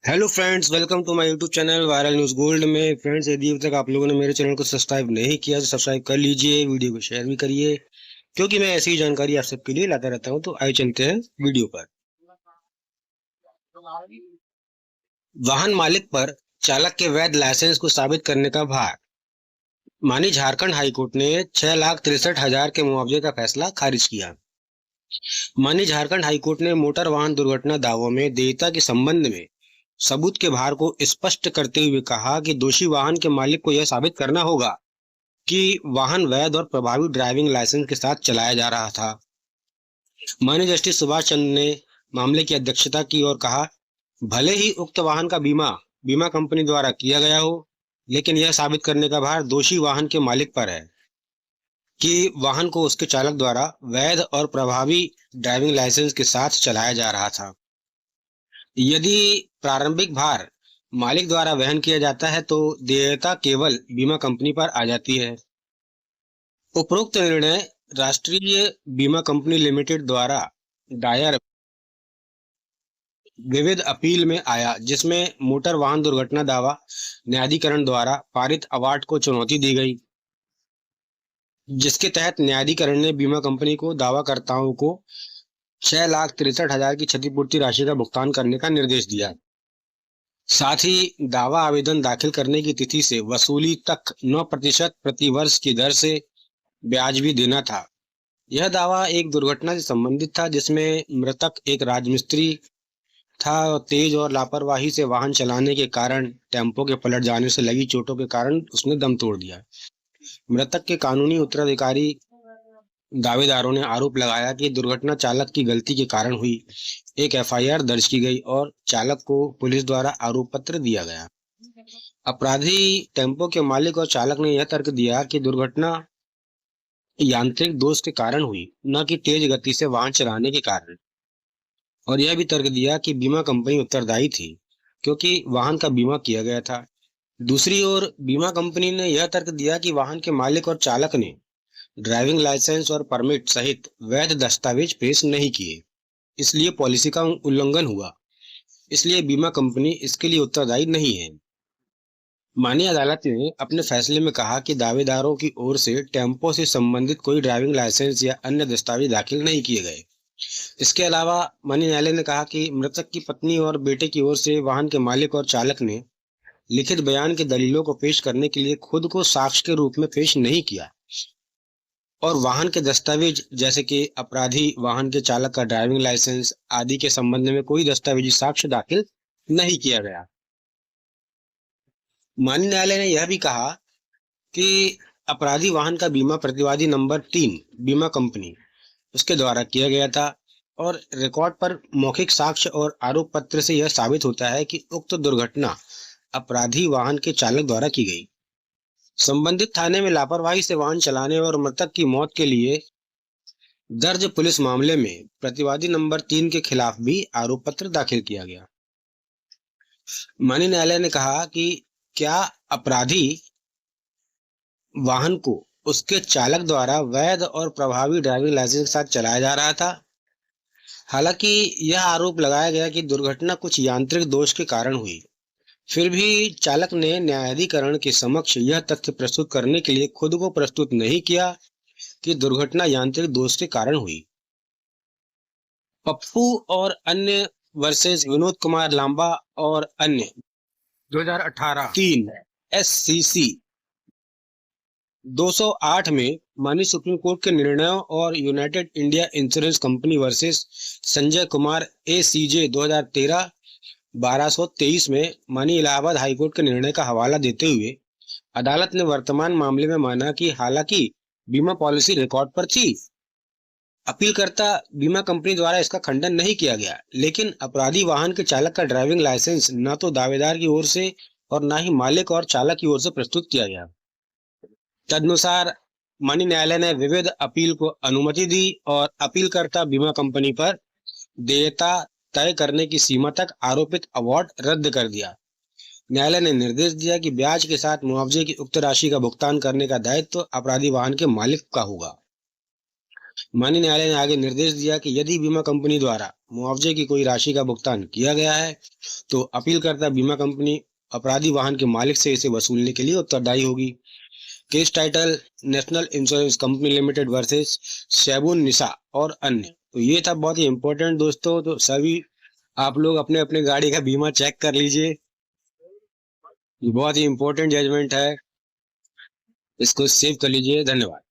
Hello friends, welcome to my YouTube channel viral news gold में। Friends, यदि अब तक आप लोगों ने मेरे चैनल को सब्सक्राइब नहीं किया तो सब्सक्राइब कर लीजिए, वीडियो को शेयर भी करिए क्योंकि मैं ऐसी ही जानकारी आप सबके लिए लाता रहता हूं। तो आइए चलते हैं वीडियो पर। वाहन मालिक पर चालक के वैध लाइसेंस को साबित करने का भार। मानी झारखंड हाईकोर्ट ने 6,63,000 के मुआवजे का फैसला खारिज किया। मानी झारखंड हाईकोर्ट ने मोटर वाहन दुर्घटना दावों में देयता के संबंध में सबूत के भार को स्पष्ट करते हुए कहा कि दोषी वाहन के मालिक को यह साबित करना होगा कि वाहन वैध और प्रभावी ड्राइविंग लाइसेंस के साथ चलाया जा रहा था। माननीय जस्टिस सुभाष चंद्र ने मामले की अध्यक्षता की और कहा, भले ही उक्त वाहन का बीमा बीमा कंपनी द्वारा किया गया हो, लेकिन यह साबित करने का भार दोषी वाहन के मालिक पर है कि वाहन को उसके चालक द्वारा वैध और प्रभावी ड्राइविंग लाइसेंस के साथ चलाया जा रहा था। यदि प्रारंभिक भार मालिक द्वारा वहन किया जाता है तो देयता केवल बीमा कंपनी पर आ जाती है। उपरोक्त निर्णय राष्ट्रीय बीमा कंपनी लिमिटेड द्वारा दायर विविध अपील में आया, जिसमें मोटर वाहन दुर्घटना दावा न्यायाधिकरण द्वारा पारित अवार्ड को चुनौती दी गई, जिसके तहत न्यायाधिकरण ने बीमा कंपनी को दावाकर्ताओं को 6,63,000 की क्षतिपूर्ति राशि का भुगतान करने का निर्देश दिया। साथ ही दावा आवेदन दाखिल करने की तिथि से वसूली तक 9% प्रति वर्ष की दर से ब्याज भी देना था। यह दावा एक दुर्घटना से संबंधित था जिसमें मृतक एक राजमिस्त्री था और तेज और लापरवाही से वाहन चलाने के कारण टेम्पो के पलट जाने से लगी चोटों के कारण उसने दम तोड़ दिया। मृतक के कानूनी उत्तराधिकारी दावेदारों ने आरोप लगाया कि दुर्घटना चालक की गलती के कारण हुई। एक एफआईआर दर्ज की गई और चालक को पुलिस द्वारा आरोप पत्र दिया गया। अपराधी टेम्पो के मालिक और चालक ने यह तर्क दिया कि दुर्घटना यांत्रिक दोष के कारण हुई, न कि तेज गति से वाहन चलाने के कारण। और यह भी तर्क दिया कि बीमा कंपनी उत्तरदायी थी क्योंकि वाहन का बीमा किया गया था। दूसरी ओर बीमा कंपनी ने यह तर्क दिया कि वाहन के मालिक और चालक ने ड्राइविंग लाइसेंस और परमिट सहित वैध दस्तावेज पेश नहीं किए, इसलिए पॉलिसी का उल्लंघन हुआ, इसलिए बीमा कंपनी इसके लिए उत्तरदायी नहीं है। माननीय अदालत ने अपने फैसले में कहा कि दावेदारों की ओर से टेम्पो से संबंधित कोई ड्राइविंग लाइसेंस या अन्य दस्तावेज दाखिल नहीं किए गए। इसके अलावा माननीय न्यायालय ने कहा कि मृतक की पत्नी और बेटे की ओर से वाहन के मालिक और चालक ने लिखित बयान के दलीलों को पेश करने के लिए खुद को साक्ष्य के रूप में पेश नहीं किया और वाहन के दस्तावेज जैसे कि अपराधी वाहन के चालक का ड्राइविंग लाइसेंस आदि के संबंध में कोई दस्तावेजी साक्ष्य दाखिल नहीं किया गया। माननीय न्यायालय ने यह भी कहा कि अपराधी वाहन का बीमा प्रतिवादी नंबर 3 बीमा कंपनी उसके द्वारा किया गया था और रिकॉर्ड पर मौखिक साक्ष्य और आरोप पत्र से यह साबित होता है कि उक्त दुर्घटना अपराधी वाहन के चालक द्वारा की गई। संबंधित थाने में लापरवाही से वाहन चलाने और मृतक की मौत के लिए दर्ज पुलिस मामले में प्रतिवादी नंबर 3 के खिलाफ भी आरोप पत्र दाखिल किया गया। माननीय न्यायालय ने कहा कि क्या अपराधी वाहन को उसके चालक द्वारा वैध और प्रभावी ड्राइविंग लाइसेंस के साथ चलाया जा रहा था। हालांकि यह आरोप लगाया गया कि दुर्घटना कुछ यांत्रिक दोष के कारण हुई, फिर भी चालक ने न्यायाधिकरण के समक्ष यह तथ्य प्रस्तुत करने के लिए खुद को प्रस्तुत नहीं किया कि दुर्घटना यांत्रिक दोष के कारण हुई। पप्पू और अन्य वर्सेस विनोद कुमार लांबा और अन्य 2018 3 SCC 208 में माननीय सुप्रीम कोर्ट के निर्णयों और United India insurance company versus Sanjay Kumar ACJ 2013 1223 में माननीय इलाहाबाद हाईकोर्ट के निर्णय का हवाला देते हुए अदालत ने वर्तमान मामले में माना कि हालांकि बीमा पॉलिसी रिकॉर्ड पर थी, अपीलकर्ता बीमा कंपनी द्वारा इसका खंडन नहीं किया गया, लेकिन अपराधी वाहन के चालक का ड्राइविंग लाइसेंस न तो दावेदार की ओर से और न ही मालिक और चालक की ओर से प्रस्तुत किया गया। तदनुसार माननीय न्यायालय ने विविध अपील को अनुमति दी और अपीलकर्ता बीमा कंपनी पर देयता तय करने की सीमा तक आरोपित अवार्ड रद्द कर दिया। न्यायालय ने निर्देश दिया कि ब्याज के साथ मुआवजे की उक्त राशि का भुगतान करने का दायित्व अपराधी वाहन के मालिक का होगा। माननीय न्यायालय ने आगे निर्देश दिया कि यदि बीमा कंपनी द्वारा मुआवजे की कोई राशि का भुगतान किया गया है तो अपीलकर्ता बीमा कंपनी अपराधी वाहन के मालिक से इसे वसूलने के लिए उत्तरदायी होगी। Case title national insurance company limited versus Sebun Nisha और अन्य। तो ये था बहुत ही इंपॉर्टेंट दोस्तों। तो सभी आप लोग अपने अपने गाड़ी का बीमा चेक कर लीजिए, ये बहुत ही इंपॉर्टेंट जजमेंट है, इसको सेव कर लीजिए। धन्यवाद।